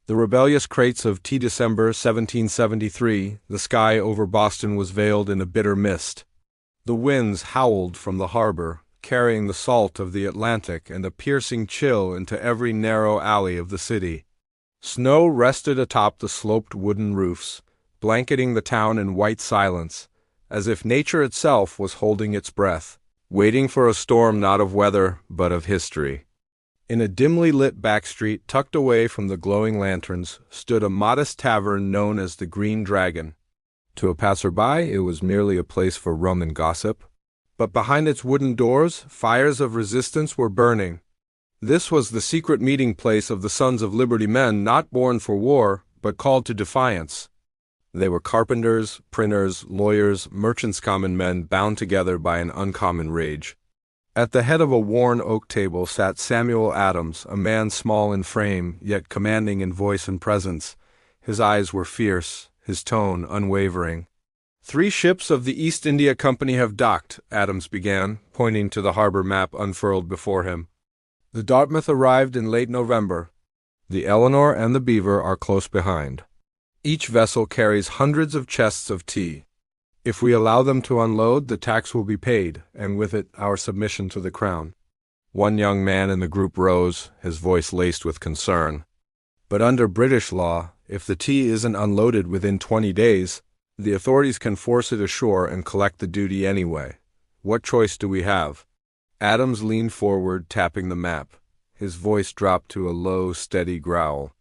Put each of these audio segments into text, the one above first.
The rebellious crates of December 1773, the sky over Boston was veiled in a bitter mist. The winds howled from the harbor, carrying the salt of the Atlantic and a piercing chill into every narrow alley of the city. Snow rested atop the sloped wooden roofs, blanketing the town in white silence, as if nature itself was holding its breath, waiting for a storm not of weather but of history. In a dimly lit back street tucked away from the glowing lanterns stood a modest tavern known as the Green Dragon. To a passerby, it was merely a place for rum and gossip, but behind its wooden doors, fires of resistance were burning. This was the secret meeting place of the Sons of Liberty, men not born for war, but called to defiance. They were carpenters, printers, lawyers, merchants, common men bound together by an uncommon rage. At the head of a worn oak table sat Samuel Adams, a man small in frame, yet commanding in voice and presence. His eyes were fierce, his tone unwavering. "3 ships of the East India Company have docked," Adams began, pointing to the harbor map unfurled before him. "The Dartmouth arrived in late November. The Eleanor and the Beaver are close behind. Each vessel carries hundreds of chests of tea. If we allow them to unload, the tax will be paid, and with it our submission to the Crown." One young man in the group rose, his voice laced with concern. "But under British law, if the tea isn't unloaded within 20 days, the authorities can force it ashore and collect the duty anyway. What choice do we have?" Adams leaned forward, tapping the map. His voice dropped to a low, steady growl.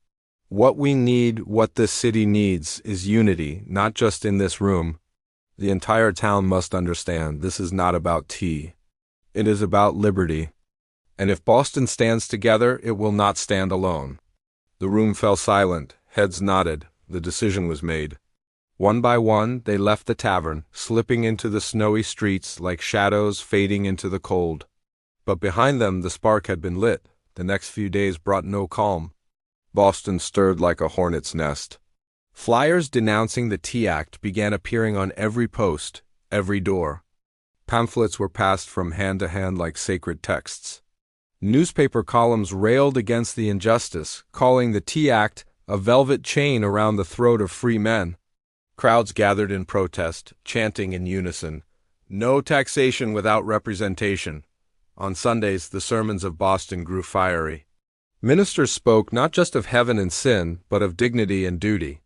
"What we need, what this city needs, is unity, not just in this room. The entire town must understand this is not about tea. It is about liberty. And if Boston stands together, it will not stand alone." The room fell silent, heads nodded, the decision was made. One by one, they left the tavern, slipping into the snowy streets like shadows fading into the cold. But behind them the spark had been lit. The next few days brought no calm. Boston stirred like a hornet's nest. Flyers denouncing the Tea Act began appearing on every post, every door. Pamphlets were passed from hand to hand like sacred texts. Newspaper columns railed against the injustice, calling the Tea Act a velvet chain around the throat of free men. Crowds gathered in protest, chanting in unison, "No taxation without representation." On Sundays, the sermons of Boston grew fiery. Ministers spoke not just of heaven and sin, but of dignity and duty.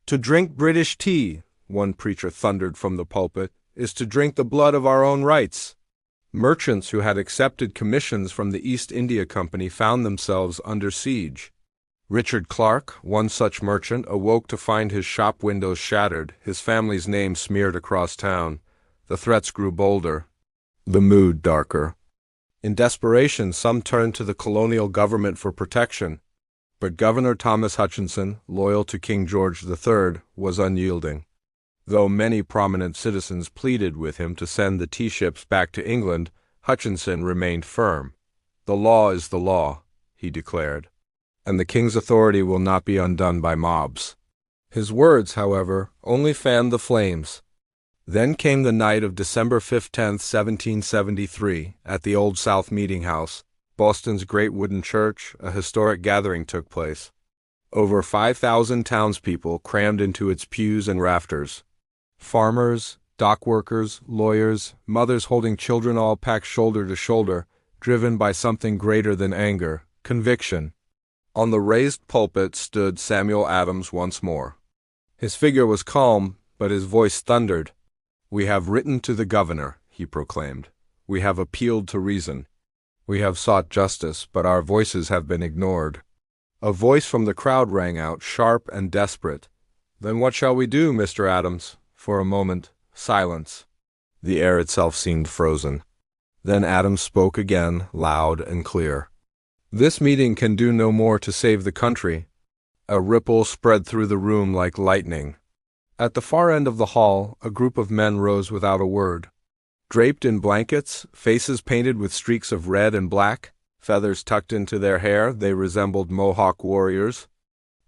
"To drink British tea," one preacher thundered from the pulpit, "is to drink the blood of our own rights." Merchants who had accepted commissions from the East India Company found themselves under siege. Richard Clark, one such merchant, awoke to find his shop windows shattered, his family's name smeared across town. The threats grew bolder, the mood darker. In desperation, some turned to the colonial government for protection, but Governor Thomas Hutchinson, loyal to King George III, was unyielding. Though many prominent citizens pleaded with him to send the tea ships back to England, Hutchinson remained firm. "The law is the law," he declared, "and the king's authority will not be undone by mobs." His words, however, only fanned the flames. Then came the night of December 15, 1773, at the Old South Meeting House, Boston's great wooden church. A historic gathering took place. Over 5,000 townspeople crammed into its pews and rafters. Farmers, dock workers, lawyers, mothers holding children, all packed shoulder to shoulder, driven by something greater than anger, conviction. On the raised pulpit stood Samuel Adams once more. His figure was calm, but his voice thundered. "We have written to the governor," he proclaimed. "We have appealed to reason. We have sought justice, but our voices have been ignored." A voice from the crowd rang out, sharp and desperate. "Then what shall we do, Mr. Adams?" For a moment, silence. The air itself seemed frozen. Then Adams spoke again, loud and clear. "This meeting can do no more to save the country." A ripple spread through the room like lightning. At the far end of the hall, a group of men rose without a word. Draped in blankets, faces painted with streaks of red and black, feathers tucked into their hair, they resembled Mohawk warriors.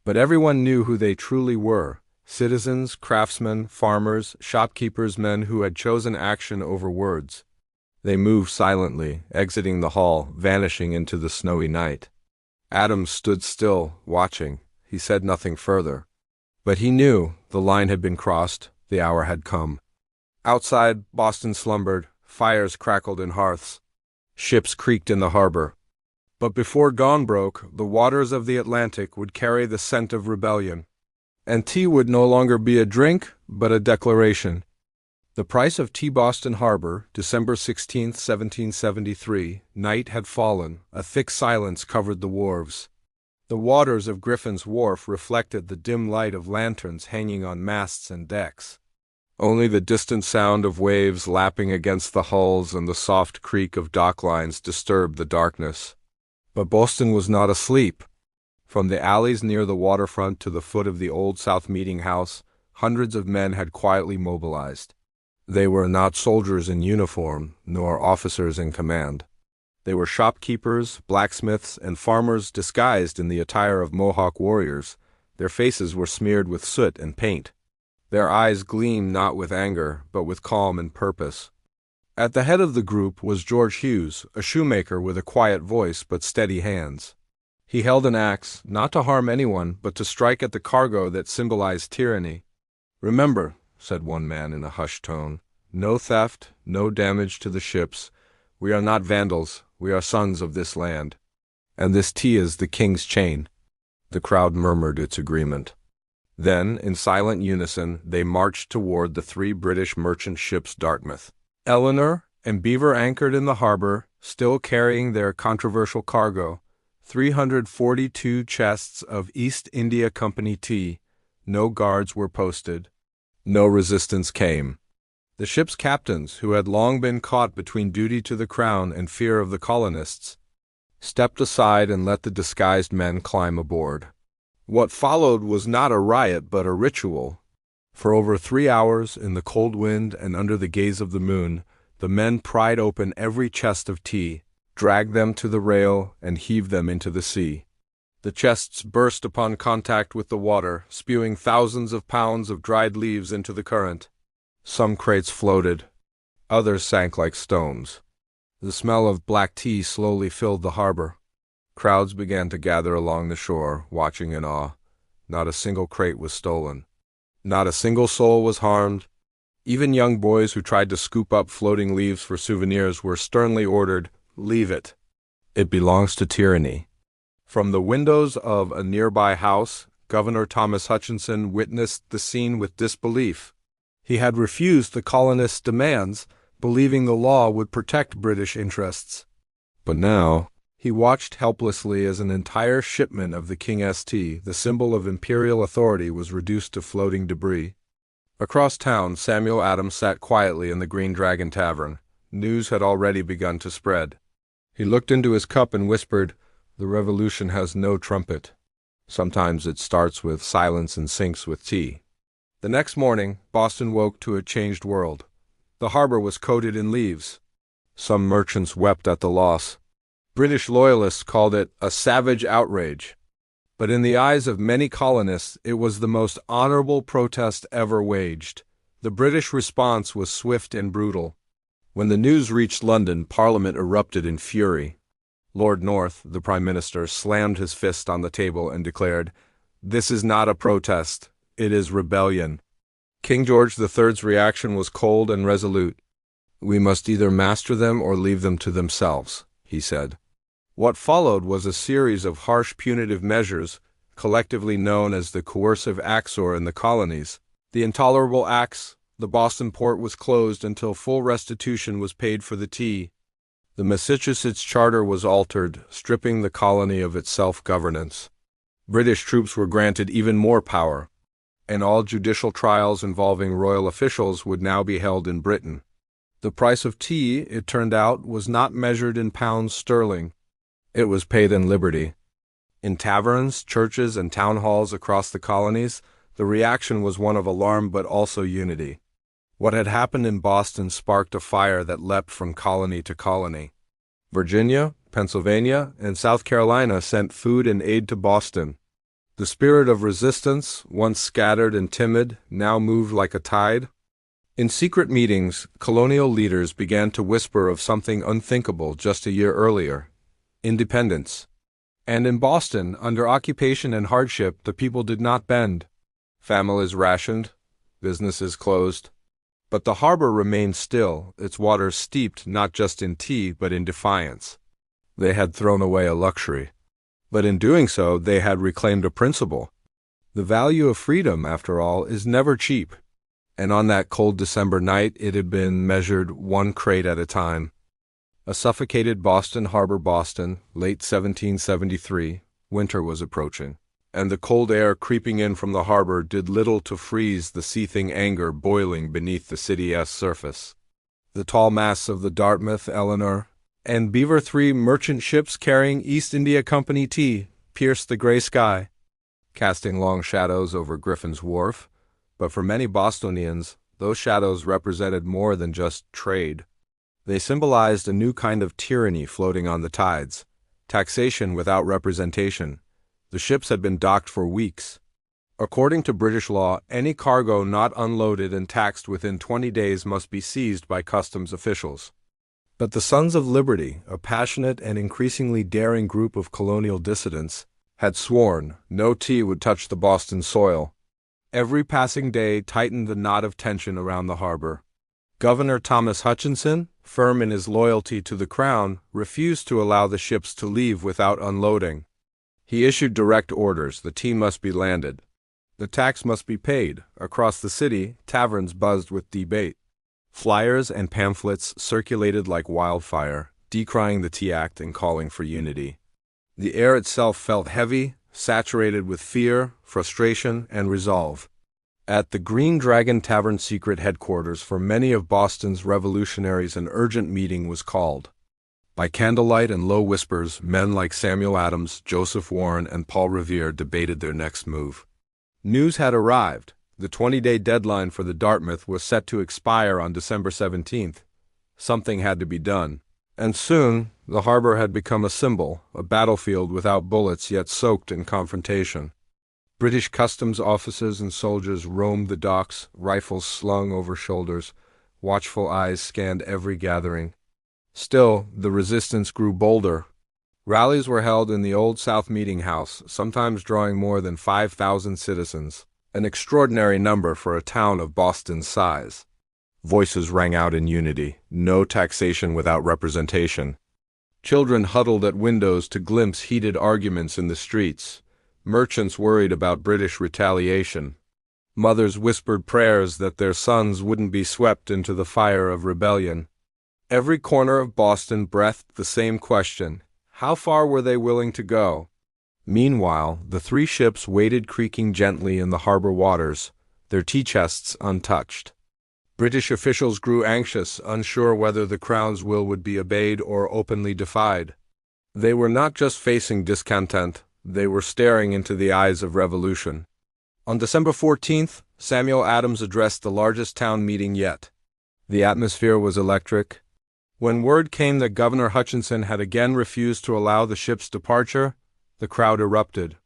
But everyone knew who they truly were: citizens, craftsmen, farmers, shopkeepers, men who had chosen action over words. They moved silently, exiting the hall, vanishing into the snowy night. Adams stood still, watching, he said nothing further. But he knew the line had been crossed, the hour had come. Outside, Boston slumbered, fires crackled in hearths. Ships creaked in the harbor. But before dawn broke, the waters of the Atlantic would carry the scent of rebellion. And tea would no longer be a drink, but a declaration. The price of tea. Boston Harbor, December 16, 1773, night had fallen, a thick silence covered the wharves. The waters of Griffin's Wharf reflected the dim light of lanterns hanging on masts and decks. Only the distant sound of waves lapping against the hulls and the soft creak of dock lines disturbed the darkness. But Boston was not asleep. From the alleys near the waterfront to the foot of the Old South Meeting House, hundreds of men had quietly mobilized. They were not soldiers in uniform, nor officers in command. They were shopkeepers, blacksmiths, and farmers disguised in the attire of Mohawk warriors. Their faces were smeared with soot and paint. Their eyes gleamed not with anger, but with calm and purpose. At the head of the group was George Hughes, a shoemaker with a quiet voice but steady hands. He held an axe, not to harm anyone, but to strike at the cargo that symbolized tyranny. "Remember," said one man in a hushed tone, "no theft, no damage to the ships. We are not vandals, we are sons of this land. And this tea is the king's chain." The crowd murmured its agreement. Then, in silent unison, they marched toward the 3 British merchant ships Dartmouth, Eleanor, and Beaver anchored in the harbor, still carrying their controversial cargo, 342 chests of East India Company tea. No guards were posted. No resistance came. The ship's captains, who had long been caught between duty to the crown and fear of the colonists, stepped aside and let the disguised men climb aboard. What followed was not a riot but a ritual. For over 3 hours, in the cold wind and under the gaze of the moon, the men pried open every chest of tea, dragged them to the rail, and heaved them into the sea. The chests burst upon contact with the water, spewing thousands of pounds of dried leaves into the current. Some crates floated. Others sank like stones. The smell of black tea slowly filled the harbor. Crowds began to gather along the shore, watching in awe. Not a single crate was stolen. Not a single soul was harmed. Even young boys who tried to scoop up floating leaves for souvenirs were sternly ordered, "Leave it. It belongs to tyranny." From the windows of a nearby house, Governor Thomas Hutchinson witnessed the scene with disbelief. He had refused the colonists' demands, believing the law would protect British interests. But now, he watched helplessly as an entire shipment of the King's tea, the symbol of imperial authority, was reduced to floating debris. Across town, Samuel Adams sat quietly in the Green Dragon Tavern. News had already begun to spread. He looked into his cup and whispered, "The revolution has no trumpet. Sometimes it starts with silence and sinks with tea." The next morning, Boston woke to a changed world. The harbor was coated in leaves. Some merchants wept at the loss. British loyalists called it a savage outrage. But in the eyes of many colonists, it was the most honorable protest ever waged. The British response was swift and brutal. When the news reached London, Parliament erupted in fury. Lord North, the Prime Minister, slammed his fist on the table and declared, "This is not a protest, it is rebellion." King George III's reaction was cold and resolute. "We must either master them or leave them to themselves," he said. What followed was a series of harsh punitive measures, collectively known as the Coercive Acts in the colonies. The intolerable acts: the Boston port was closed until full restitution was paid for the tea. The Massachusetts Charter was altered, stripping the colony of its self-governance. British troops were granted even more power, and all judicial trials involving royal officials would now be held in Britain. The price of tea, it turned out, was not measured in pounds sterling. It was paid in liberty. In taverns, churches, and town halls across the colonies, the reaction was one of alarm but also unity. What had happened in Boston sparked a fire that leapt from colony to colony. Virginia, Pennsylvania, and South Carolina sent food and aid to Boston. The spirit of resistance, once scattered and timid, now moved like a tide. In secret meetings, colonial leaders began to whisper of something unthinkable just a year earlier: independence. And in Boston, under occupation and hardship, the people did not bend. Families rationed, businesses closed. But the harbor remained still, its waters steeped not just in tea but in defiance. They had thrown away a luxury. But in doing so, they had reclaimed a principle. The value of freedom, after all, is never cheap. And on that cold December night, it had been measured one crate at a time. A suffocated Boston Harbor, Boston, late 1773, winter was approaching, and the cold air creeping in from the harbor did little to freeze the seething anger boiling beneath the city's surface. The tall masts of the Dartmouth, Eleanor, and Beaver, 3 merchant ships carrying East India Company tea, pierced the gray sky, casting long shadows over Griffin's Wharf. But for many Bostonians, those shadows represented more than just trade. They symbolized a new kind of tyranny floating on the tides, taxation without representation. The ships had been docked for weeks. According to British law, any cargo not unloaded and taxed within 20 days must be seized by customs officials. But the Sons of Liberty, a passionate and increasingly daring group of colonial dissidents, had sworn no tea would touch the Boston soil. Every passing day tightened the knot of tension around the harbor. Governor Thomas Hutchinson, firm in his loyalty to the Crown, refused to allow the ships to leave without unloading. He issued direct orders: the tea must be landed. The tax must be paid. Across the city, taverns buzzed with debate. Flyers and pamphlets circulated like wildfire, decrying the Tea Act and calling for unity. The air itself felt heavy, saturated with fear, frustration, and resolve. At the Green Dragon Tavern secret headquarters for many of Boston's revolutionaries, an urgent meeting was called. By candlelight and low whispers, men like Samuel Adams, Joseph Warren, and Paul Revere debated their next move. News had arrived. The 20-day deadline for the Dartmouth was set to expire on December 17th. Something had to be done. And soon, the harbor had become a symbol, a battlefield without bullets yet soaked in confrontation. British customs officers and soldiers roamed the docks, rifles slung over shoulders. Watchful eyes scanned every gathering. Still, the resistance grew bolder. Rallies were held in the Old South Meeting House, sometimes drawing more than 5,000 citizens, an extraordinary number for a town of Boston's size. Voices rang out in unity: no taxation without representation. Children huddled at windows to glimpse heated arguments in the streets. Merchants worried about British retaliation. Mothers whispered prayers that their sons wouldn't be swept into the fire of rebellion. Every corner of Boston breathed the same question: how far were they willing to go? Meanwhile, the 3 ships waited creaking gently in the harbor waters, their tea chests untouched. British officials grew anxious, unsure whether the Crown's will would be obeyed or openly defied. They were not just facing discontent, they were staring into the eyes of revolution. On December 14th, Samuel Adams addressed the largest town meeting yet. The atmosphere was electric. When word came that Governor Hutchinson had again refused to allow the ship's departure, the crowd erupted.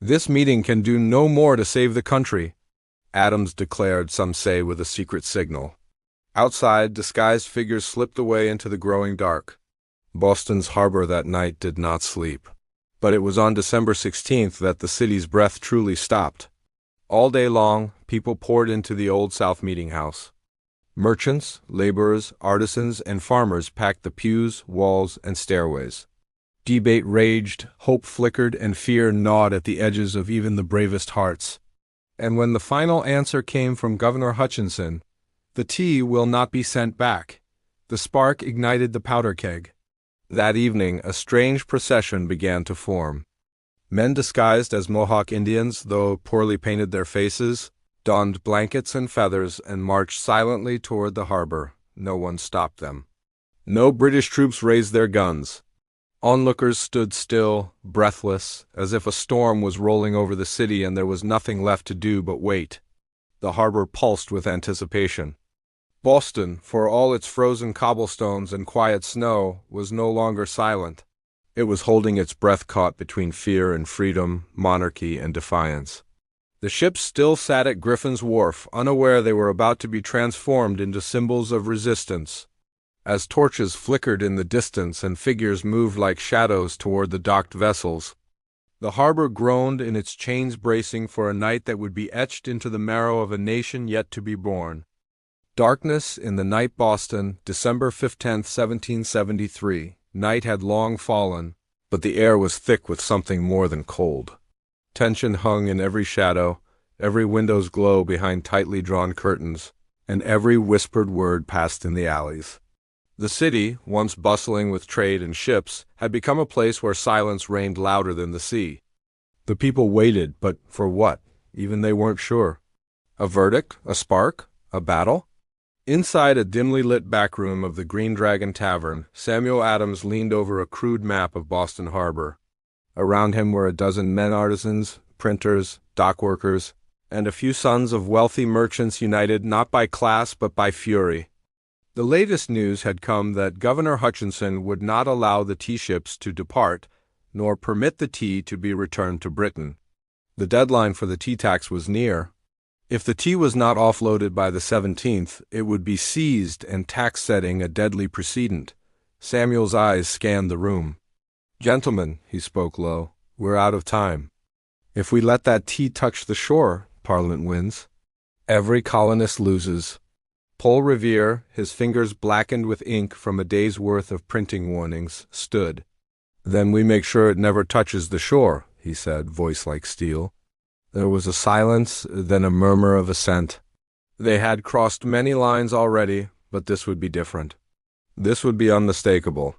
"This meeting can do no more to save the country," Adams declared, some say with a secret signal. Outside, disguised figures slipped away into the growing dark. Boston's harbor that night did not sleep. But it was on December 16th that the city's breath truly stopped. All day long, people poured into the Old South Meeting House. Merchants, laborers, artisans, and farmers packed the pews, walls, and stairways. Debate raged, hope flickered, and fear gnawed at the edges of even the bravest hearts. And when the final answer came from Governor Hutchinson, "The tea will not be sent back," the spark ignited the powder keg. That evening, a strange procession began to form. Men disguised as Mohawk Indians, though poorly painted their faces, donned blankets and feathers and marched silently toward the harbor. No one stopped them. No British troops raised their guns. Onlookers stood still, breathless, as if a storm was rolling over the city and there was nothing left to do but wait. The harbor pulsed with anticipation. Boston, for all its frozen cobblestones and quiet snow, was no longer silent. It was holding its breath caught between fear and freedom, monarchy and defiance. The ships still sat at Griffin's Wharf, unaware they were about to be transformed into symbols of resistance. As torches flickered in the distance and figures moved like shadows toward the docked vessels, the harbor groaned in its chains, bracing for a night that would be etched into the marrow of a nation yet to be born. Darkness in the night. Boston, December 15th, 1773. Night had long fallen, but the air was thick with something more than cold. Tension hung in every shadow, every window's glow behind tightly drawn curtains, and every whispered word passed in the alleys. The city, once bustling with trade and ships, had become a place where silence reigned louder than the sea. The people waited, but for what? Even they weren't sure. A verdict? A spark? A battle? Inside a dimly lit back room of the Green Dragon Tavern, Samuel Adams leaned over a crude map of Boston Harbor. Around him were a dozen men artisans, printers, dock workers, and a few sons of wealthy merchants united not by class but by fury. The latest news had come that Governor Hutchinson would not allow the tea ships to depart, nor permit the tea to be returned to Britain. The deadline for the tea tax was near. If the tea was not offloaded by the 17th, it would be seized and tax setting a deadly precedent. Samuel's eyes scanned the room. "Gentlemen," he spoke low, "we're out of time. If we let that tea touch the shore, Parliament wins. Every colonist loses." Paul Revere, his fingers blackened with ink from a day's worth of printing warnings, stood. "Then we make sure it never touches the shore," he said, voice like steel. There was a silence, then a murmur of assent. They had crossed many lines already, but this would be different. This would be unmistakable.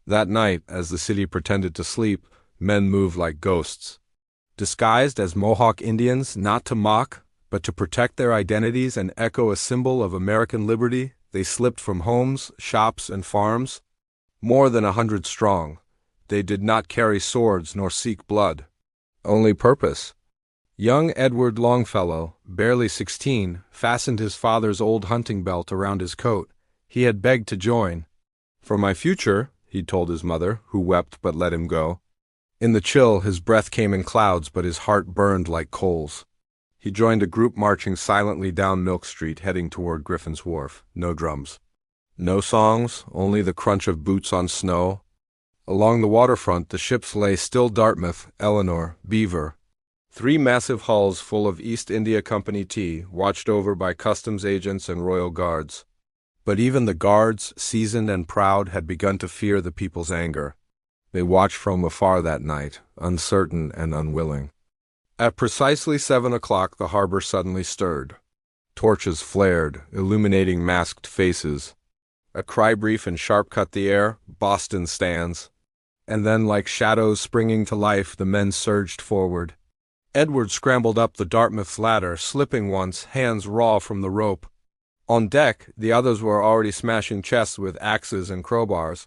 That night, as the city pretended to sleep, men moved like ghosts. Disguised as Mohawk Indians, not to mock, but to protect their identities and echo a symbol of American liberty, they slipped from homes, shops, and farms. More than 100 strong, they did not carry swords nor seek blood. Only purpose. Young Edward Longfellow, barely 16, fastened his father's old hunting belt around his coat. He had begged to join. "For my future," he told his mother, who wept but let him go. In the chill, his breath came in clouds, but his heart burned like coals. He joined a group marching silently down Milk Street, heading toward Griffin's Wharf. No drums. No songs, only the crunch of boots on snow. Along the waterfront, the ships lay still. Dartmouth, Eleanor, Beaver. 3 massive hulls full of East India Company tea, watched over by customs agents and royal guards. But even the guards, seasoned and proud, had begun to fear the people's anger. They watched from afar that night, uncertain and unwilling. At precisely 7 o'clock, the harbor suddenly stirred. Torches flared, illuminating masked faces. A cry brief and sharp cut the air, "Boston stands." And then, like shadows springing to life, the men surged forward. Edward scrambled up the Dartmouth's ladder, slipping once, hands raw from the rope. On deck, the others were already smashing chests with axes and crowbars,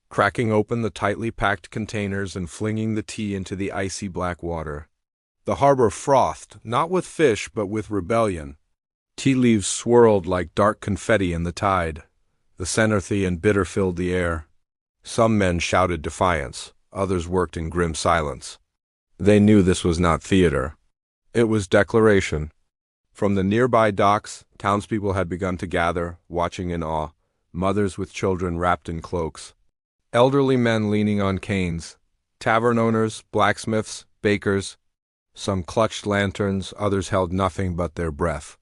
cracking open the tightly packed containers and flinging the tea into the icy black water. The harbor frothed, not with fish but with rebellion. Tea leaves swirled like dark confetti in the tide. The cenothy and bitter filled the air. Some men shouted defiance, others worked in grim silence. They knew this was not theater. It was declaration. From the nearby docks, townspeople had begun to gather, watching in awe, mothers with children wrapped in cloaks, elderly men leaning on canes, tavern owners, blacksmiths, bakers. Some clutched lanterns, others held nothing but their breath.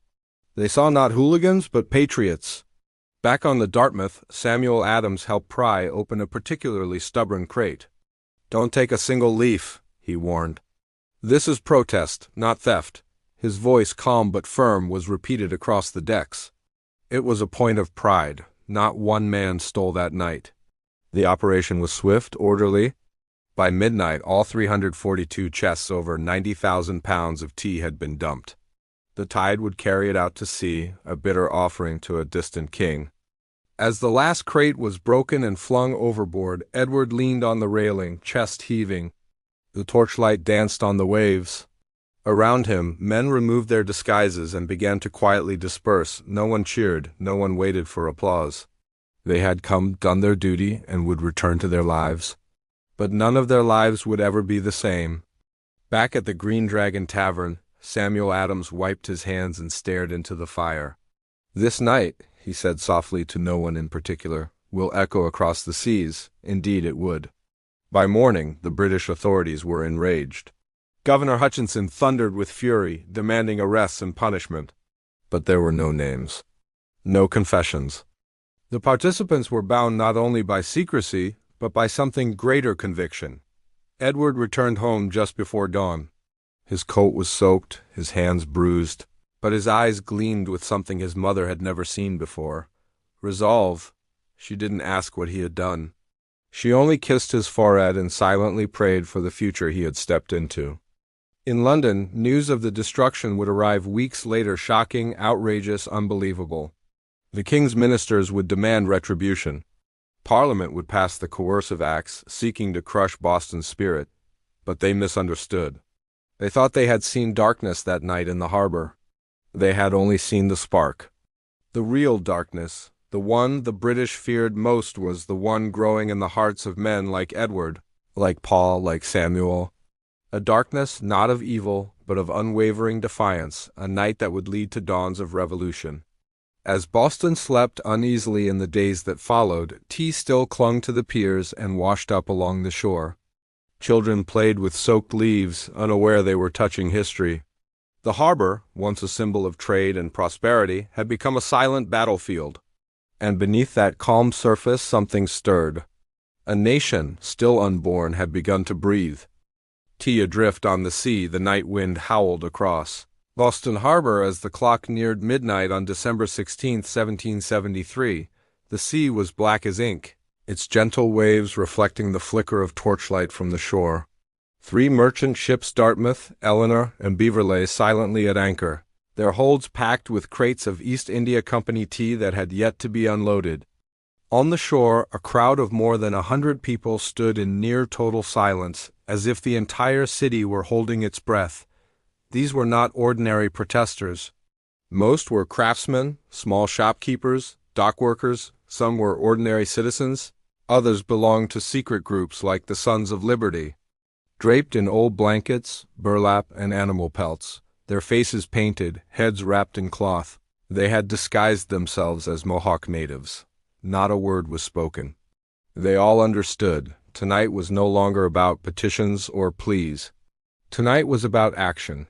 They saw not hooligans, but patriots. Back on the Dartmouth, Samuel Adams helped pry open a particularly stubborn crate. "Don't take a single leaf," he warned. "This is protest, not theft." His voice, calm but firm, was repeated across the decks. It was a point of pride. Not one man stole that night. The operation was swift, orderly. By midnight, all 342 chests, over 90,000 pounds of tea, had been dumped. The tide would carry it out to sea, a bitter offering to a distant king. As the last crate was broken and flung overboard, Edward leaned on the railing, chest heaving. The torchlight danced on the waves. Around him, men removed their disguises and began to quietly disperse. No one cheered, no one waited for applause. They had come, done their duty, and would return to their lives. But none of their lives would ever be the same. Back at the Green Dragon Tavern, Samuel Adams wiped his hands and stared into the fire. "This night," he said softly to no one in particular, will echo across the seas. Indeed it would. By morning, the British authorities were enraged. Governor Hutchinson thundered with fury, demanding arrests and punishment. But there were no names. No confessions. The participants were bound not only by secrecy, but by something greater conviction. Edward returned home just before dawn. His coat was soaked, his hands bruised, but his eyes gleamed with something his mother had never seen before. Resolve. She didn't ask what he had done. She only kissed his forehead and silently prayed for the future he had stepped into. In London, news of the destruction would arrive weeks later, shocking, outrageous, unbelievable. The king's ministers would demand retribution. Parliament would pass the coercive acts, seeking to crush Boston's spirit. But they misunderstood. They thought they had seen darkness that night in the harbor. They had only seen the spark. The real darkness, the one the British feared most, was the one growing in the hearts of men like Edward, like Paul, like Samuel. A darkness not of evil, but of unwavering defiance, a night that would lead to dawns of revolution. As Boston slept uneasily in the days that followed, tea still clung to the piers and washed up along the shore. Children played with soaked leaves, unaware they were touching history. The harbor, once a symbol of trade and prosperity, had become a silent battlefield. And beneath that calm surface something stirred. A nation, still unborn, had begun to breathe. Tea adrift on the sea, the night wind howled across Boston Harbor as the clock neared midnight on December 16, 1773. The sea was black as ink, its gentle waves reflecting the flicker of torchlight from the shore. 3 merchant ships, Dartmouth, Eleanor, and Beaver, lay silently at anchor, their holds packed with crates of East India Company tea that had yet to be unloaded. On the shore, a crowd of more than 100 people stood in near total silence, as if the entire city were holding its breath. These were not ordinary protesters. Most were craftsmen, small shopkeepers, dock workers. Some were ordinary citizens. Others belonged to secret groups like the Sons of Liberty. Draped in old blankets, burlap, and animal pelts, their faces painted, heads wrapped in cloth, they had disguised themselves as Mohawk natives. Not a word was spoken. They all understood. Tonight was no longer about petitions or pleas. Tonight was about action.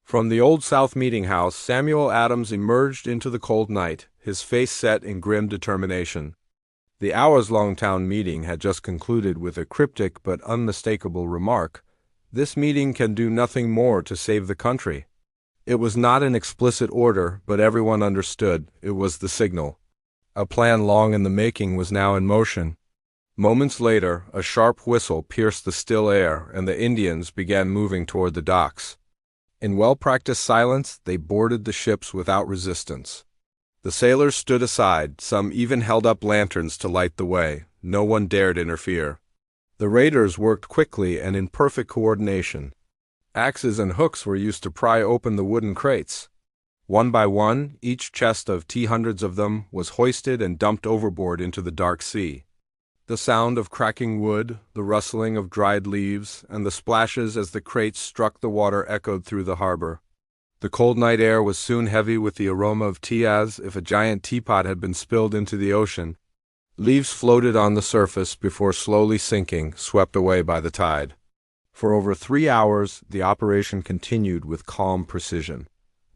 From the Old South Meeting House, Samuel Adams emerged into the cold night, his face set in grim determination. The hours-long town meeting had just concluded with a cryptic but unmistakable remark: "This meeting can do nothing more to save the country." It was not an explicit order, but everyone understood. It was the signal. A plan long in the making was now in motion. Moments later, a sharp whistle pierced the still air, and the Indians began moving toward the docks. In well-practiced silence, they boarded the ships without resistance. The sailors stood aside, some even held up lanterns to light the way. No one dared interfere. The raiders worked quickly and in perfect coordination. Axes and hooks were used to pry open the wooden crates. One by one, each chest of tea, hundreds of them, was hoisted and dumped overboard into the dark sea. The sound of cracking wood, the rustling of dried leaves, and the splashes as the crates struck the water echoed through the harbor. The cold night air was soon heavy with the aroma of tea, as if a giant teapot had been spilled into the ocean. Leaves floated on the surface before slowly sinking, swept away by the tide. For over 3 hours, the operation continued with calm precision.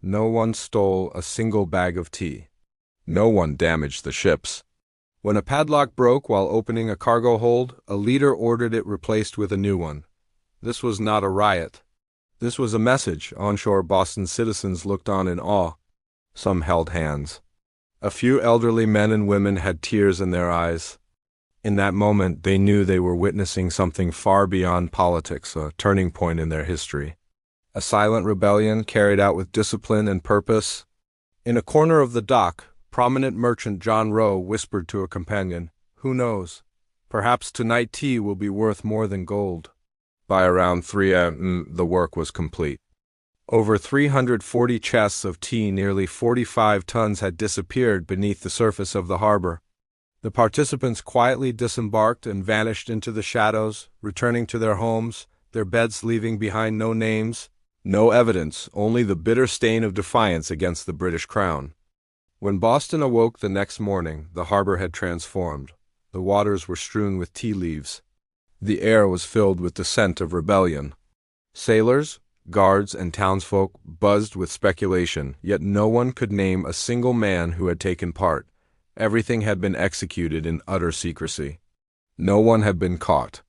No one stole a single bag of tea. No one damaged the ships. When a padlock broke while opening a cargo hold, a leader ordered it replaced with a new one. This was not a riot. This was a message. Onshore Boston citizens looked on in awe. Some held hands. A few elderly men and women had tears in their eyes. In that moment, they knew they were witnessing something far beyond politics, a turning point in their history. A silent rebellion carried out with discipline and purpose. In a corner of the dock, prominent merchant John Rowe whispered to a companion, "Who knows? Perhaps tonight tea will be worth more than gold." By around 3 a.m., the work was complete. Over 340 chests of tea, nearly 45 tons, had disappeared beneath the surface of the harbor. The participants quietly disembarked and vanished into the shadows, returning to their homes, their beds leaving behind no names, no evidence, only the bitter stain of defiance against the British Crown. When Boston awoke the next morning, the harbor had transformed. The waters were strewn with tea leaves. The air was filled with the scent of rebellion. Sailors, guards, and townsfolk buzzed with speculation, yet no one could name a single man who had taken part. Everything had been executed in utter secrecy. No one had been caught.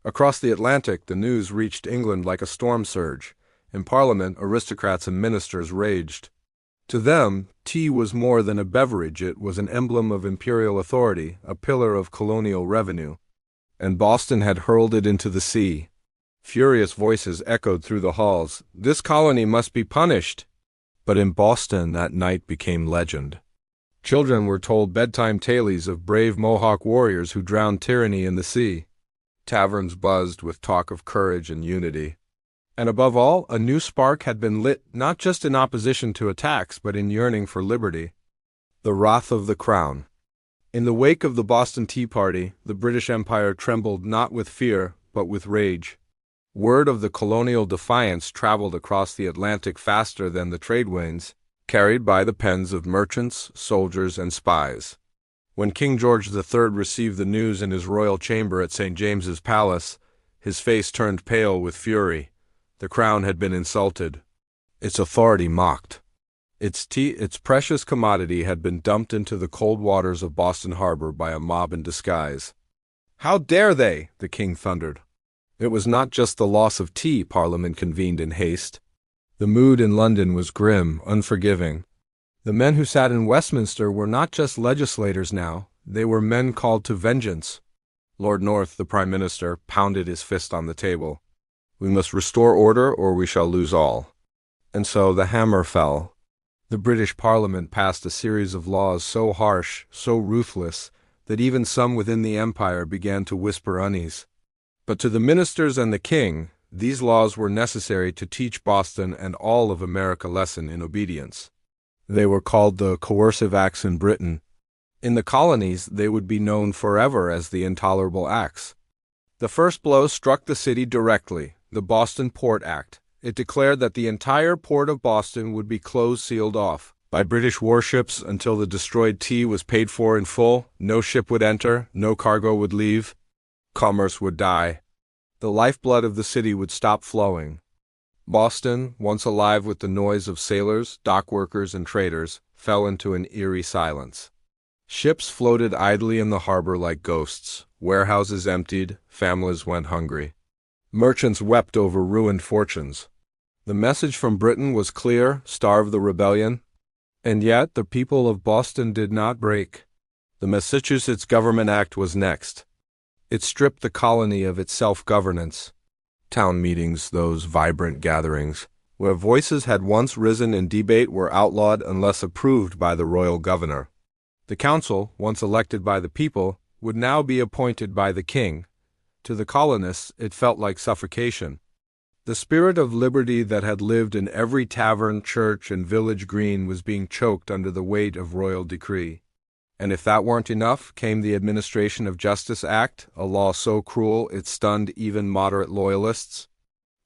Across the Atlantic, the news reached England like a storm surge. In Parliament, aristocrats and ministers raged. To them, tea was more than a beverage. It was an emblem of imperial authority, a pillar of colonial revenue. And Boston had hurled it into the sea. Furious voices echoed through the halls. This colony must be punished. But in Boston, that night became legend. Children were told bedtime tales of brave Mohawk warriors who drowned tyranny in the sea. Taverns buzzed with talk of courage and unity. And above all, a new spark had been lit, not just in opposition to attacks, but in yearning for liberty. The wrath of the crown. In the wake of the Boston Tea Party, the British Empire trembled not with fear, but with rage. Word of the colonial defiance traveled across the Atlantic faster than the trade winds, carried by the pens of merchants, soldiers, and spies. When King George III received the news in his royal chamber at St. James's Palace, his face turned pale with fury. The crown had been insulted, its authority mocked. Its precious commodity had been dumped into the cold waters of Boston Harbor by a mob in disguise. "How dare they?" the king thundered. It was not just the loss of tea. Parliament convened in haste. The mood in London was grim, unforgiving. The men who sat in Westminster were not just legislators now, they were men called to vengeance. Lord North, the Prime Minister, pounded his fist on the table. "We must restore order or we shall lose all." And so the hammer fell. The British Parliament passed a series of laws so harsh, so ruthless, that even some within the empire began to whisper unease. But to the ministers and the king, these laws were necessary to teach Boston and all of America a lesson in obedience. They were called the Coercive Acts in Britain. In the colonies, they would be known forever as the Intolerable Acts. The first blow struck the city directly, the Boston Port Act. It declared that the entire port of Boston would be closed, sealed off by British warships until the destroyed tea was paid for in full. No ship would enter, no cargo would leave. Commerce would die. The lifeblood of the city would stop flowing. Boston, once alive with the noise of sailors, dock workers, and traders, fell into an eerie silence. Ships floated idly in the harbor like ghosts. Warehouses emptied, families went hungry. Merchants wept over ruined fortunes. The message from Britain was clear: starve the rebellion. And yet the people of Boston did not break. The Massachusetts Government Act was next. It stripped the colony of its self-governance. Town meetings, those vibrant gatherings, where voices had once risen in debate, were outlawed unless approved by the royal governor. The council, once elected by the people, would now be appointed by the king. To the colonists, it felt like suffocation. The spirit of liberty that had lived in every tavern, church, and village green was being choked under the weight of royal decree. And if that weren't enough, came the Administration of Justice Act, a law so cruel it stunned even moderate loyalists.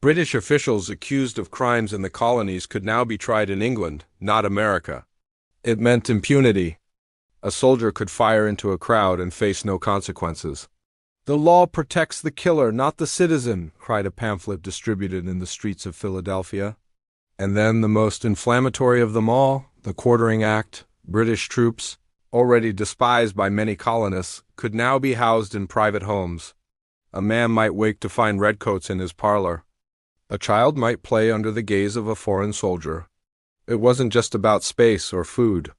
British officials accused of crimes in the colonies could now be tried in England, not America. It meant impunity. A soldier could fire into a crowd and face no consequences. "The law protects the killer, not the citizen," cried a pamphlet distributed in the streets of Philadelphia. And then the most inflammatory of them all, the Quartering Act. British troops, already despised by many colonists, could now be housed in private homes. A man might wake to find redcoats in his parlor. A child might play under the gaze of a foreign soldier. It wasn't just about space or food.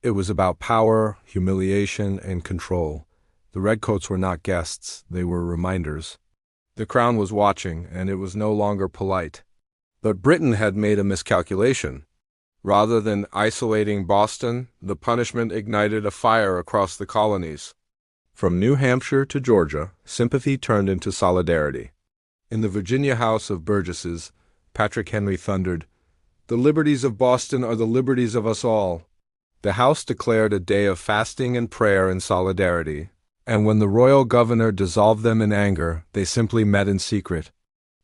It was about power, humiliation, and control. The redcoats were not guests, they were reminders. The crown was watching, and it was no longer polite. But Britain had made a miscalculation. Rather than isolating Boston, the punishment ignited a fire across the colonies. From New Hampshire to Georgia, sympathy turned into solidarity. In the Virginia House of Burgesses, Patrick Henry thundered, "The liberties of Boston are the liberties of us all." The House declared a day of fasting and prayer in solidarity, and when the royal governor dissolved them in anger, they simply met in secret.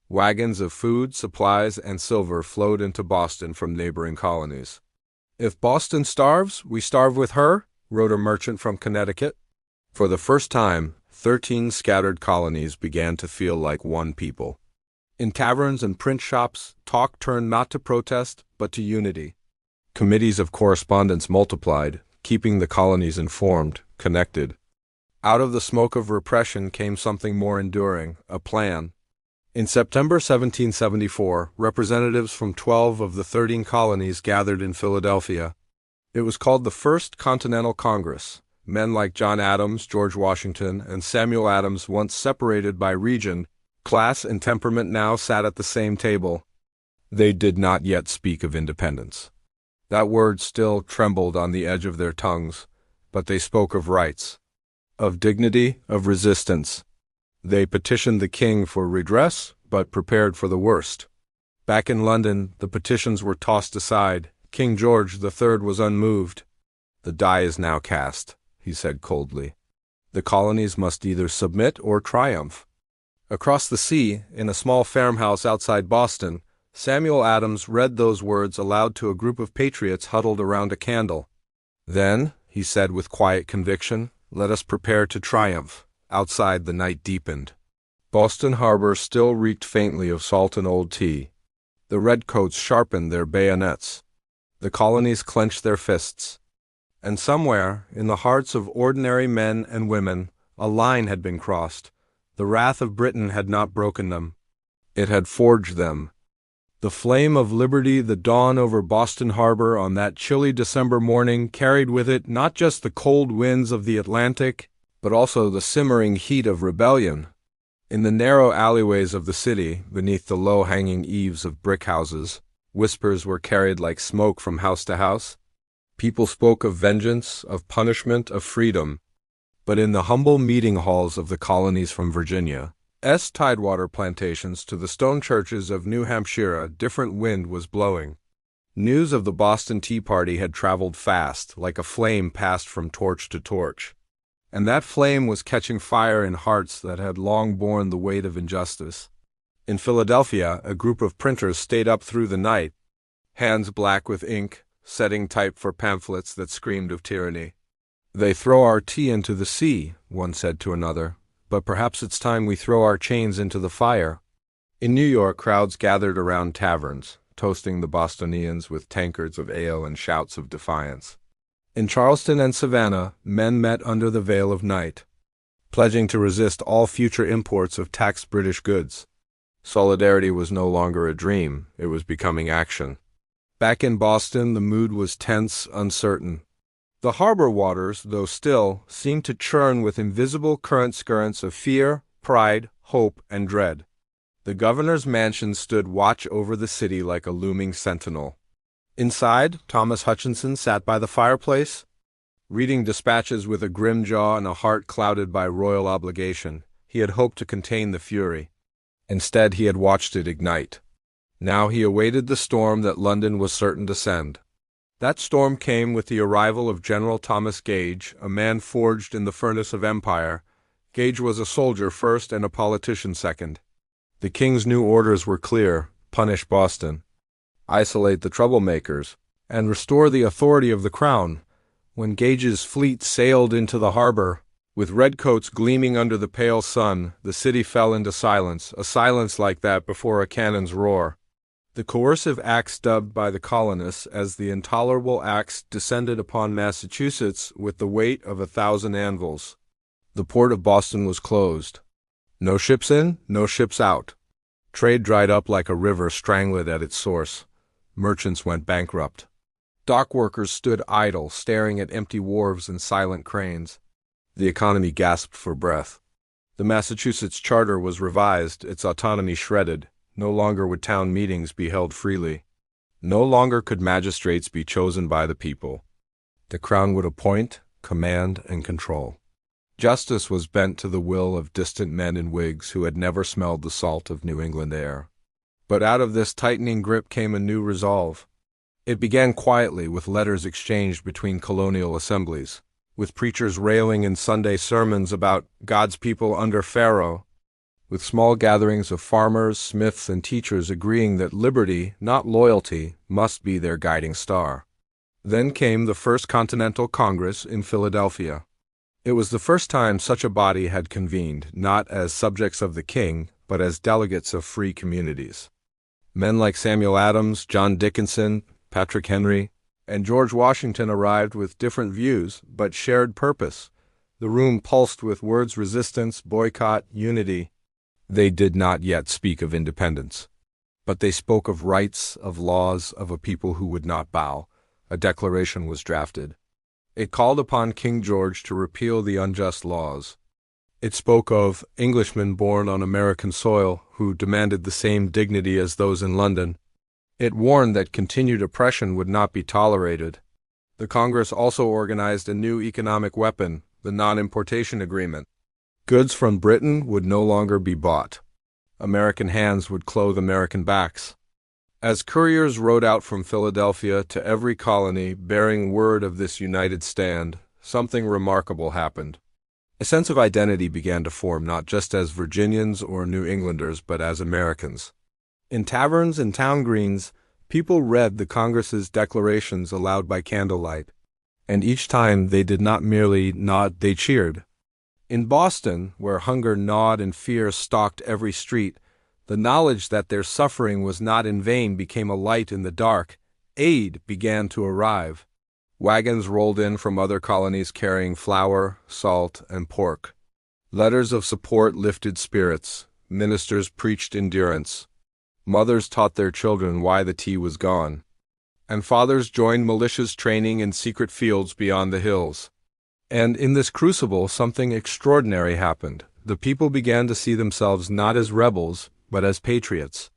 Wagons of food, supplies, and silver flowed into Boston from neighboring colonies. "If Boston starves, we starve with her," wrote a merchant from Connecticut. For the first time, 13 scattered colonies began to feel like one people. In taverns and print shops, talk turned not to protest, but to unity. Committees of correspondence multiplied, keeping the colonies informed, connected. Out of the smoke of repression came something more enduring, a plan. In September 1774, representatives from 12 of the 13 colonies gathered in Philadelphia. It was called the First Continental Congress. Men like John Adams, George Washington, and Samuel Adams, once separated by region, class, and temperament, now sat at the same table. They did not yet speak of independence. That word still trembled on the edge of their tongues, but they spoke of rights, of dignity, of resistance. They petitioned the king for redress, but prepared for the worst. Back in London, the petitions were tossed aside. King George III was unmoved. "The die is now cast," he said coldly. "The colonies must either submit or triumph." Across the sea, in a small farmhouse outside Boston, Samuel Adams read those words aloud to a group of patriots huddled around a candle. "Then," he said with quiet conviction, "let us prepare to triumph." Outside, the night deepened. Boston harbor still reeked faintly of salt and old tea. The redcoats sharpened their bayonets. The colonies clenched their fists. And somewhere, in the hearts of ordinary men and women, a line had been crossed. The wrath of Britain had not broken them. It had forged them. The flame of liberty, the dawn over Boston harbor on that chilly December morning, carried with it not just the cold winds of the Atlantic, but also the simmering heat of rebellion. In the narrow alleyways of the city, beneath the low-hanging eaves of brick houses, whispers were carried like smoke from house to house. People spoke of vengeance, of punishment, of freedom. But in the humble meeting halls of the colonies from Virginia's tidewater plantations to the stone churches of New Hampshire, a different wind was blowing. News of the Boston Tea Party had traveled fast, like a flame passed from torch to torch. And that flame was catching fire in hearts that had long borne the weight of injustice. In Philadelphia, a group of printers stayed up through the night, hands black with ink, setting type for pamphlets that screamed of tyranny. "They throw our tea into the sea," one said to another, "but perhaps it's time we throw our chains into the fire." In New York, crowds gathered around taverns, toasting the Bostonians with tankards of ale and shouts of defiance. In Charleston and Savannah, men met under the veil of night, pledging to resist all future imports of taxed British goods. Solidarity was no longer a dream, it was becoming action. Back in Boston, the mood was tense, uncertain. The harbor waters, though still, seemed to churn with invisible currents of fear, pride, hope, and dread. The governor's mansion stood watch over the city like a looming sentinel. Inside, Thomas Hutchinson sat by the fireplace, reading dispatches with a grim jaw and a heart clouded by royal obligation. He had hoped to contain the fury. Instead, he had watched it ignite. Now he awaited the storm that London was certain to send. That storm came with the arrival of General Thomas Gage, a man forged in the furnace of empire. Gage was a soldier first and a politician second. The king's new orders were clear: punish Boston, isolate the troublemakers, and restore the authority of the crown. When Gage's fleet sailed into the harbor, with redcoats gleaming under the pale sun, the city fell into silence, a silence like that before a cannon's roar. The coercive axe dubbed by the colonists as the intolerable axe descended upon Massachusetts with the weight of 1,000 anvils. The port of Boston was closed. No ships in, no ships out. Trade dried up like a river strangled at its source. Merchants went bankrupt. Dock workers stood idle, staring at empty wharves and silent cranes. The economy gasped for breath. The Massachusetts Charter was revised, its autonomy shredded. No longer would town meetings be held freely. No longer could magistrates be chosen by the people. The crown would appoint, command, and control. Justice was bent to the will of distant men in wigs who had never smelled the salt of New England air. But out of this tightening grip came a new resolve. It began quietly with letters exchanged between colonial assemblies, with preachers railing in Sunday sermons about God's people under Pharaoh, with small gatherings of farmers, smiths, and teachers agreeing that liberty, not loyalty, must be their guiding star. Then came the First Continental Congress in Philadelphia. It was the first time such a body had convened, not as subjects of the king, but as delegates of free communities. Men like Samuel Adams, John Dickinson, Patrick Henry, and George Washington arrived with different views, but shared purpose. The room pulsed with words: resistance, boycott, unity. They did not yet speak of independence, but they spoke of rights, of laws, of a people who would not bow. A declaration was drafted. It called upon King George to repeal the unjust laws. It spoke of Englishmen born on American soil who demanded the same dignity as those in London. It warned that continued oppression would not be tolerated. The Congress also organized a new economic weapon, the Non-Importation Agreement. Goods from Britain would no longer be bought. American hands would clothe American backs. As couriers rode out from Philadelphia to every colony bearing word of this united stand, something remarkable happened. A sense of identity began to form, not just as Virginians or New Englanders, but as Americans. In taverns and town greens, people read the Congress's declarations aloud by candlelight, and each time they did not merely nod, they cheered. In Boston, where hunger gnawed and fear stalked every street, the knowledge that their suffering was not in vain became a light in the dark. Aid began to arrive. Wagons rolled in from other colonies carrying flour, salt, and pork. Letters of support lifted spirits. Ministers preached endurance. Mothers taught their children why the tea was gone. And fathers joined militias training in secret fields beyond the hills. And in this crucible, something extraordinary happened. The people began to see themselves not as rebels, but as patriots.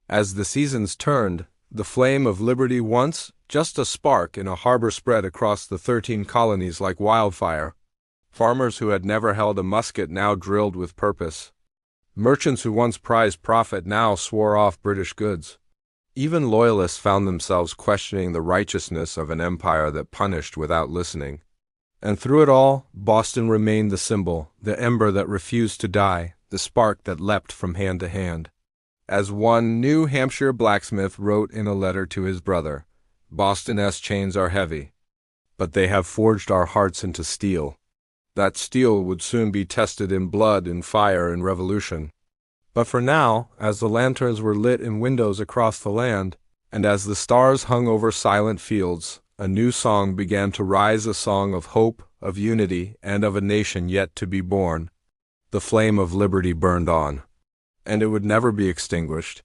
As the seasons turned, the flame of liberty, once just a spark in a harbor, spread across the 13 colonies like wildfire. Farmers who had never held a musket now drilled with purpose. Merchants who once prized profit now swore off British goods. Even loyalists found themselves questioning the righteousness of an empire that punished without listening. And through it all, Boston remained the symbol, the ember that refused to die, the spark that leapt from hand to hand. As one New Hampshire blacksmith wrote in a letter to his brother, "Boston's chains are heavy, but they have forged our hearts into steel." That steel would soon be tested in blood, in fire, in revolution. But for now, as the lanterns were lit in windows across the land, and as the stars hung over silent fields, a new song began to rise, a song of hope, of unity, and of a nation yet to be born. The flame of liberty burned on, and it would never be extinguished.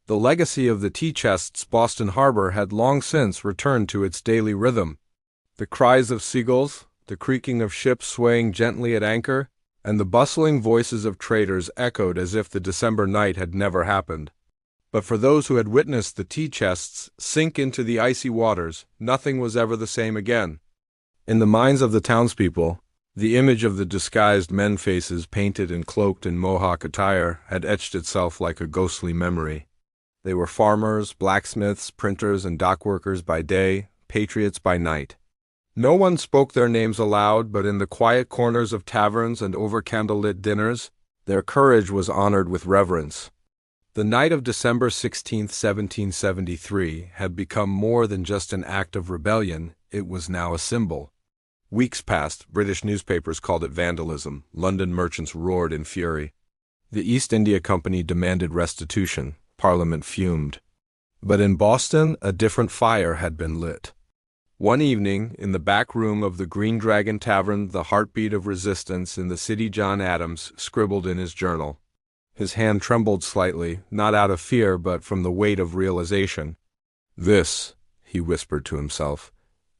The legacy of the tea chests Boston Harbor had long since returned to its daily rhythm. The cries of seagulls, the creaking of ships swaying gently at anchor, and the bustling voices of traders echoed as if the December night had never happened. But for those who had witnessed the tea chests sink into the icy waters, nothing was ever the same again. In the minds of the townspeople, the image of the disguised men faces painted and cloaked in Mohawk attire had etched itself like a ghostly memory. They were farmers, blacksmiths, printers, and dockworkers by day, patriots by night. No one spoke their names aloud, but in the quiet corners of taverns and over candlelit dinners, their courage was honored with reverence. The night of December 16, 1773, had become more than just an act of rebellion, it was now a symbol. Weeks passed, British newspapers called it vandalism, London merchants roared in fury. The East India Company demanded restitution, Parliament fumed. But in Boston, a different fire had been lit. One evening, in the back room of the Green Dragon Tavern, the heartbeat of resistance in the city, John Adams scribbled in his journal. His hand trembled slightly, not out of fear, but from the weight of realization. "This," he whispered to himself,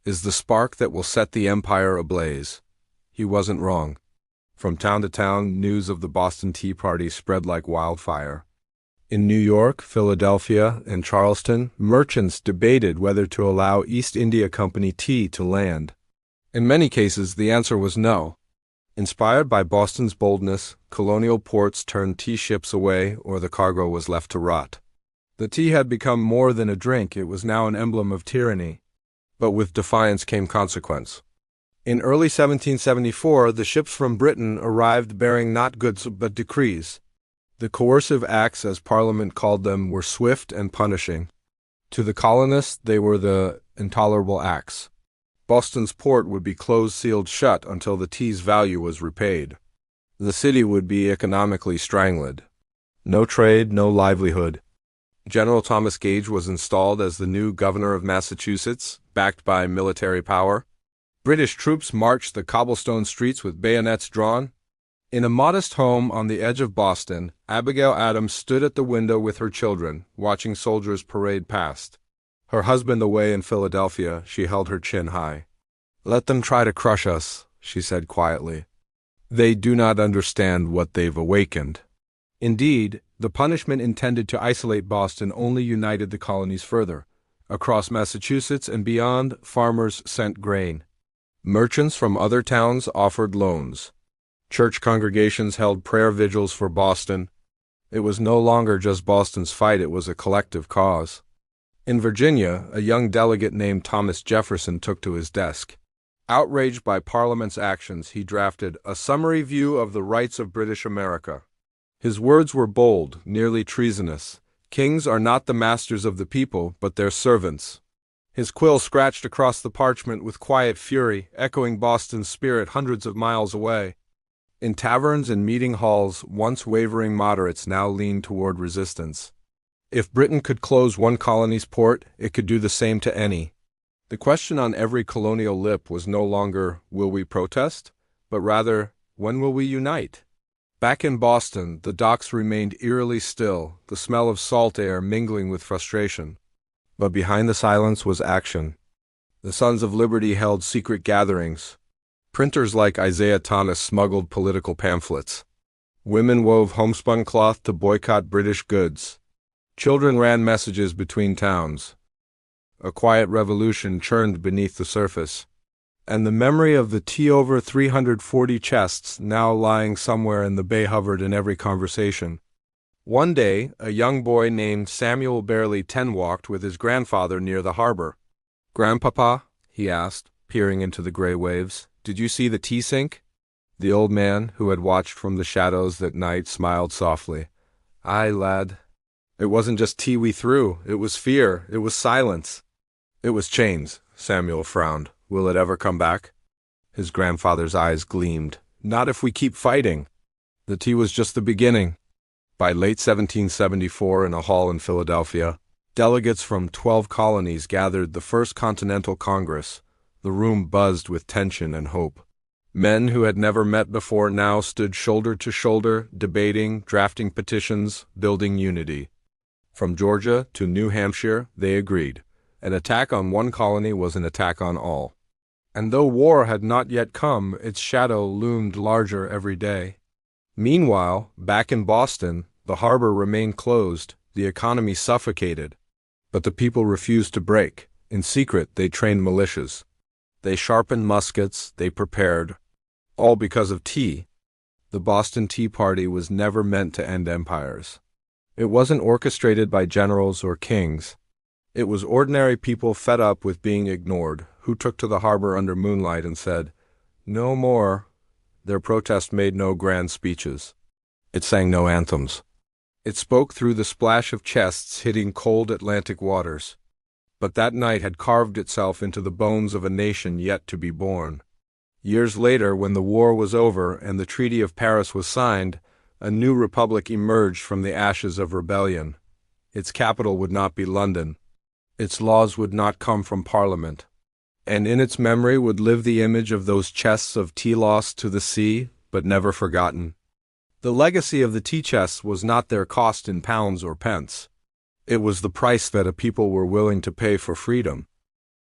"is the spark that will set the empire ablaze." He wasn't wrong. From town to town, news of the Boston Tea Party spread like wildfire. In New York, Philadelphia, and Charleston, merchants debated whether to allow East India Company tea to land. In many cases, the answer was no. Inspired by Boston's boldness, colonial ports turned tea ships away, or the cargo was left to rot. The tea had become more than a drink, it was now an emblem of tyranny. But with defiance came consequence. In early 1774, the ships from Britain arrived bearing not goods but decrees. The coercive acts, as Parliament called them, were swift and punishing. To the colonists, they were the intolerable acts. Boston's port would be closed sealed shut until the tea's value was repaid. The city would be economically strangled. No trade, no livelihood. General Thomas Gage was installed as the new governor of Massachusetts, backed by military power. British troops marched the cobblestone streets with bayonets drawn. In a modest home on the edge of Boston, Abigail Adams stood at the window with her children, watching soldiers parade past. Her husband away in Philadelphia, she held her chin high. "Let them try to crush us," she said quietly. "They do not understand what they've awakened." Indeed, the punishment intended to isolate Boston only united the colonies further. Across Massachusetts and beyond, farmers sent grain. Merchants from other towns offered loans. Church congregations held prayer vigils for Boston. It was no longer just Boston's fight, it was a collective cause. In Virginia, a young delegate named Thomas Jefferson took to his desk. Outraged by Parliament's actions, he drafted a summary view of the rights of British America. His words were bold, nearly treasonous. Kings are not the masters of the people, but their servants. His quill scratched across the parchment with quiet fury, echoing Boston's spirit hundreds of miles away. In taverns and meeting halls, once wavering moderates now leaned toward resistance. If Britain could close one colony's port, it could do the same to any. The question on every colonial lip was no longer, will we protest? But rather, when will we unite? Back in Boston, the docks remained eerily still, the smell of salt air mingling with frustration. But behind the silence was action. The Sons of Liberty held secret gatherings. Printers like Isaiah Thomas smuggled political pamphlets. Women wove homespun cloth to boycott British goods. Children ran messages between towns. A quiet revolution churned beneath the surface. And the memory of the over 340 chests now lying somewhere in the bay hovered in every conversation. One day, a young boy named Samuel barely 10 walked with his grandfather near the harbor. "Grandpapa," he asked, peering into the gray waves, "did you see the tea sink?" The old man, who had watched from the shadows that night, smiled softly. "Aye, lad. It wasn't just tea we threw, it was fear, it was silence." "It was chains," Samuel frowned. "Will it ever come back?" His grandfather's eyes gleamed. "Not if we keep fighting." The tea was just the beginning. By late 1774, in a hall in Philadelphia, delegates from 12 colonies gathered the First Continental Congress. The room buzzed with tension and hope. Men who had never met before now stood shoulder to shoulder, debating, drafting petitions, building unity. From Georgia to New Hampshire, they agreed. An attack on one colony was an attack on all. And though war had not yet come, its shadow loomed larger every day. Meanwhile, back in Boston, the harbor remained closed, the economy suffocated. But the people refused to break. In secret, they trained militias. They sharpened muskets, they prepared. All because of tea. The Boston Tea Party was never meant to end empires. It wasn't orchestrated by generals or kings. It was ordinary people fed up with being ignored, who took to the harbor under moonlight and said, "No more." Their protest made no grand speeches. It sang no anthems. It spoke through the splash of chests hitting cold Atlantic waters. But that night had carved itself into the bones of a nation yet to be born. Years later, when the war was over and the Treaty of Paris was signed, a new republic emerged from the ashes of rebellion. Its capital would not be London. Its laws would not come from Parliament. And in its memory would live the image of those chests of tea lost to the sea, but never forgotten. The legacy of the tea chests was not their cost in pounds or pence. It was the price that a people were willing to pay for freedom.